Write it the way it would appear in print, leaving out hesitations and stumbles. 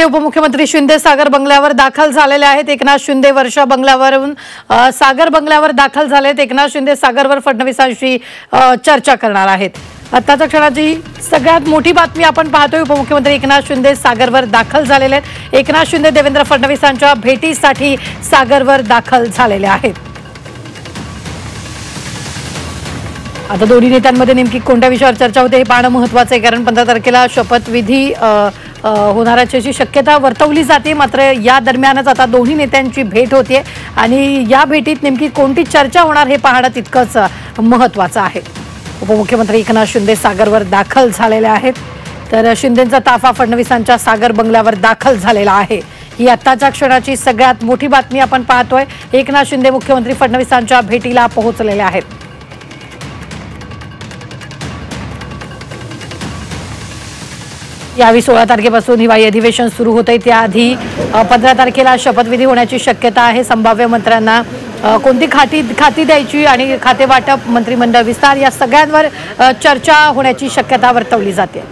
उपमुख्यमंत्री शिंदे सागर बंगल्यावर दाखल झालेले आहेत। एकनाथ शिंदे वर्षा बंगल्यावरून सागर बंगल्यावर दाखल झालेत। एकनाथ शिंदे सागरवर फडणवीसांशी चर्चा करणार आहेत। आताच्या क्षणाची सगळ्यात मोठी बातमी आपण पाहतोय। उपमुख्यमंत्री एकनाथ शिंदे सागरवर दाखल झालेले आहेत। एकनाथ शिंदे देवेंद्र फडणवीसांच्या भेटीसाठी सागरवर दाखल झालेले आहेत। आता दोन्ही नेत्यांमध्ये नेमकी कोणत्या विषयावर चर्चा होते हे पाहणं महत्त्वाचं आहे, कारण 15 तारखेला शपथविधी होणाऱ्याची शक्यता वर्तवली जाते। मात्र या दरम्यानच आता दोन्ही नेत्यांची भेट होते आणि या भेटीत नेमकी कोणती चर्चा होणार हे पाहणं तितकंच महत्त्वाचं आहे। उपमुख्यमंत्री एकनाथ शिंदे सागरवर दाखल झालेले आहेत, तर शिंदेंचा ताफा फडणवीसांच्या सागर बंगल्यावर दाखल झालेला आहे। ही आताच्या क्षणाची सगळ्यात मोठी बातमी आपण पाहतोय। एकनाथ शिंदे मुख्यमंत्री फडणवीसांच्या भेटीला पोहोचलेले आहेत। यावेळी 16 तारखेपासून हिवाळी अधिवेशन सुरू होते, त्याआधी 15 तारखेला शपथविधी होण्याची शक्यता आहे। संभाव्य मंत्र्यांना कोणती खाती द्यायची आणि खाते वाटप, मंत्रिमंडळ विस्तार या सगळ्यांवर चर्चा होण्याची शक्यता वर्तवली जाते।